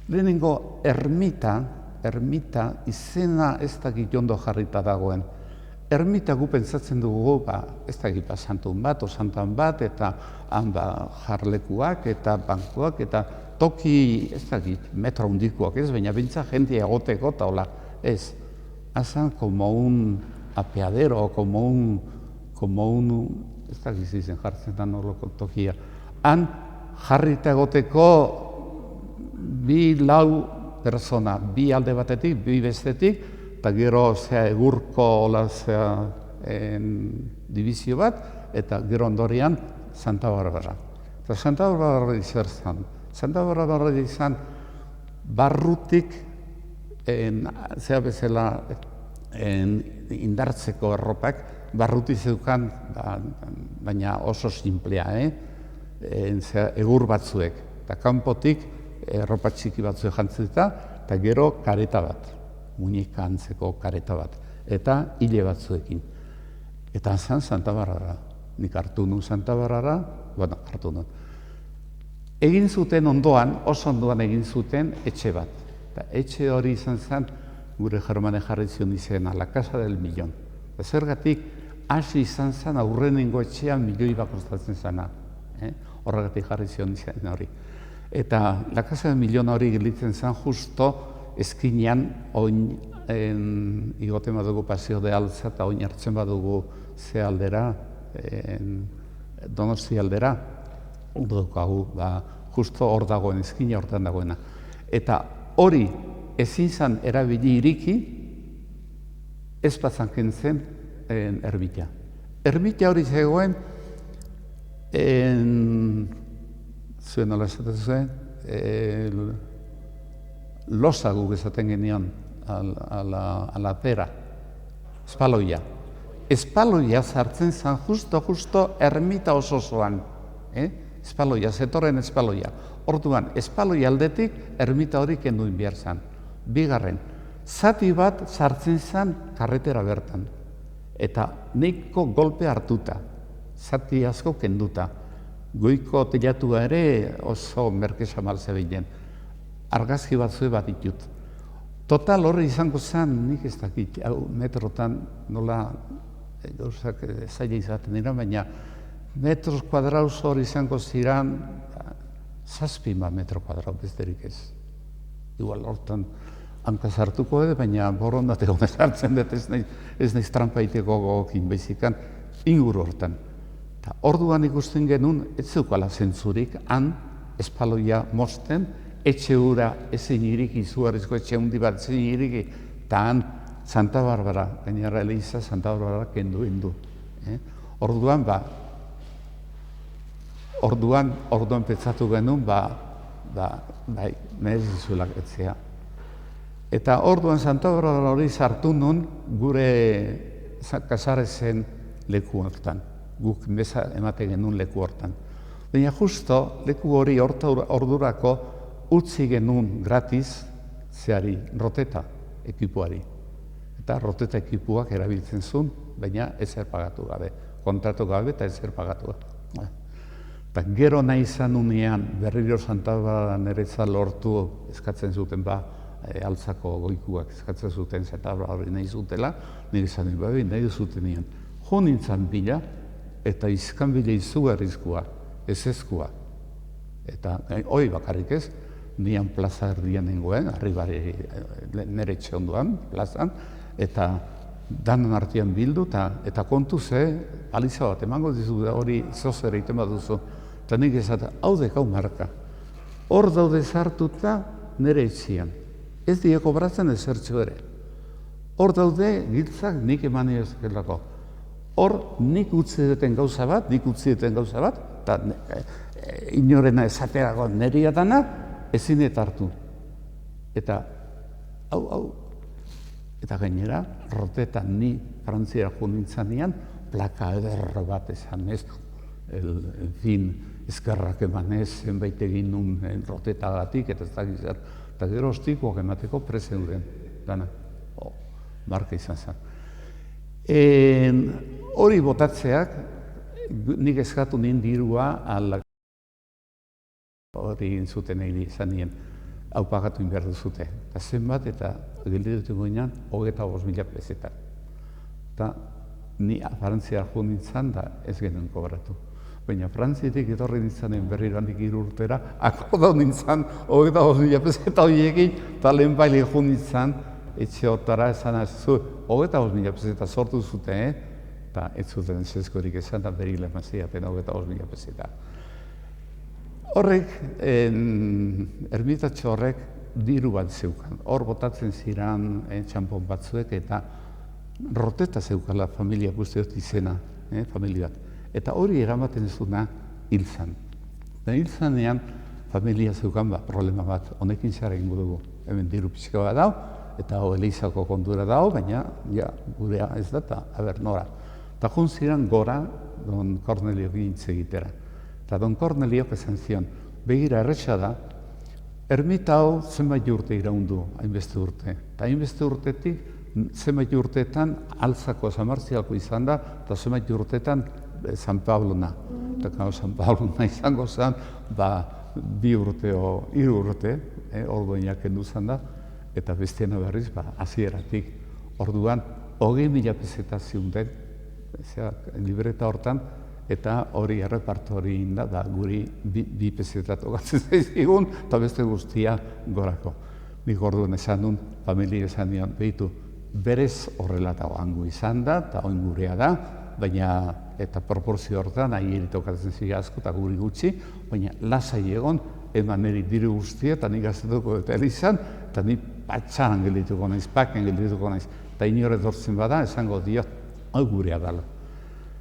Lehenengo ermita izena ez dakit ondo jarrita dagoen. Ermita gu pentsatzen dugu, ez dakit santun bat, o santan bat, eta han jarlekuak, eta bankuak, eta toki, ez dakit, metro hundikoak ez, baina bintza jente egoteko, eta hola, ez. Hazan, como un apeadero, como un, ez dakit zizen jartzen da norloko tokia. Han jarrita egoteko bi lau persona, bi alde batetik, bi bestetik, eta gero egurko dibizio bat, eta gero ondorian Santa Barbara. Eta Santa Barbara izan zen. Santa Barbara izan barrutik zea bezala indartzeko erropak, barrutik zeukan, baina oso simplea, egur batzuek. Eta kanpotik erropa txiki batzuek jantzita, eta gero kareta bat, muñeka antzeko kareta bat, eta hile batzuekin. Eta zan Santa Barbara, nik hartu nun Santa Barbara, hartu nun. Egin zuten ondoan, oso ondoan egin zuten etxe bat. Eta etxe hori izan zen, gure Germane jarri zion izena, La Casa del Millón. Zergatik, hasi izan zen aurrenengo etxean milioi bat kostatzen zena. Horregatik jarri zion izena hori. Eta La Casa del Millón hori gilitzen zen justo eskinean, oin igoten badugu Paseo de Alza, eta oin hartzen badugu ze aldera, Donosti aldera, dukagu, justo hor dagoen, eskina hortan dagoena. Eta hori ezin zen erabili iriki, ez batzan kentzen erbita. Erbita hori zegoen, zuen nola esaten zuen, losa guk esaten genion, a la pera, espaloia. Espaloia zartzen zen justo ermita osoan. Espaloia, zetorren espaloia. Orduan, espaloia aldetik ermita hori kenduin behar zen. Bigarren, zati bat sartzen zen karretera bertan. Eta neiko golpe hartuta, zati asko kenduta. Goiko telatua ere oso merkesa malze behinen. Argazki batzue bat ditut. Total horri izango zen, nik ez dakit, metrotan nola gauzak zaila izaten dira, baina metros kuadrauz hori izango ziren 7 metro kuadrau besterik ez. Igual hortan hankaz hartuko edo, baina borondate honez hartzen dut ez naiz trampa iteko gogokin behizikan inguru hortan. Orduan ikusten genuen, ez zeukala zentzurik, han espaloia mosten, etxe hura ezin iriki, izugarrizko etxe hundi bat ezin iriki, eta han Santa Barbara, gainera Eliza Santa Barbara kendu indu. Orduan pentsatu genuen, bai, merezizuelak etzea. Eta orduan Santa Barbara hori sartu nun gure Casarezen leku hortan. Guk meza ematen genuen leku hortan. Baina justo leku hori ordurako utzi genuen gratis zeari, roteta ekipuari. Eta roteta ekipuak erabiltzen zuen, baina ezer pagatu gabe. Kontratu gabe eta ezer pagatu gabe. Eta gero nahi izan unean berriro Santa Barbara niretza lortu eskatzen zuten altzako goikuak eskatzen zuten Santa Barbara nahi zutela, nire izan nahi zuten nian. Jo nintzen bila, eta izkan bila izugarrizkoa, ezezkoa. Eta hori bakarrik ez, nian plaza erdian nengoen, arribari nire etxe ondoan, plazan, eta danon artean bildu, eta kontu ze, aliza bat, emango dizu hori zozer egiten baduzu. Eta nik esaten, hau dekau marka. Hor daude zartuta nire etxean. Ez dieko bratzen ezertxo ere. Hor daude giltzak nik emani ezkelako. Hor nik utzi duten gauza bat, eta inorena esaterago neria dana, ezin eta hartu. Eta, hau, eta gainera, rotetan ni Frantziara jo nintzanean, plaka eder bat esan ez, en fin, eskerrak emanez, zenbait egin nun rotetagatik, eta ez dakizat, eta gero ostikoak emateko prezeuden, dana, marka izan zen. Hori botatzeak, nik eskatu nien dirua hori egin zuten egin izan nien. hau pagatu behar duzute. Eta zenbat eta gelditu ginean, 25.000 peseta. Eta ni Frantziara jo nintzen da ez genuen kobratu. Baina Frantziatik etorri nintzanen berriro handik 3 urtera, akordau nintzen 25.000 peseta horiekin, eta lehen baile jo nintzen, etxe hortara esan zu, 25.000 peseta sortu zuten, eta ez zuten zeskorik esan, eta berri lemazioaten 25.000 peseta. Horrek, ermitatxo horrek diru bat zeukan. Hor botatzen ziren txampon batzuek eta roteta zeukala familia guztiot izena, familia bat. Eta hori eramaten zuna hil zan. Eta hil zanean familia zeukan problema bat, honekin zara egingo dugu. Hemen diru pixka bat dau, eta Elizako kondura dau, baina gurea ez da, eta aber nora. Eta jun ziren gora, don Kornelio gintz egitera. Eta don Korneliok esan zion, begira erretxa da, ermita hau zenbait urte iraundu, hainbeste urte. Eta hainbeste urtetik, zenbait urteetan Altzako San Martzialko izan da, eta zenbait urteetan San Pablona. Eta San Pablona izango zen, 2 urte o 3 urte, orduinak kendu zen da, eta besteena berriz, hasieratik. Orduan, 20.000 peseta ziunden, libreta hortan, eta hori erreparto hori inda, guri 2 peseta tokatzen zaizkigun, eta beste guztia gorako. Nik orduan esan duen, familia esan dion, behitu, berez horrela eta oango izan da, eta oin gurea da, baina eta proporzio hortan, ahi eritokatzen ziga asko eta guri gutxi, baina lasai egon, eman niri diru guztia, eta nik gaztetuko eta erizan, eta nik patxaran geldituko naiz, paken geldituko naiz, eta inore dortzen bada, esango diot, hau gurea dala.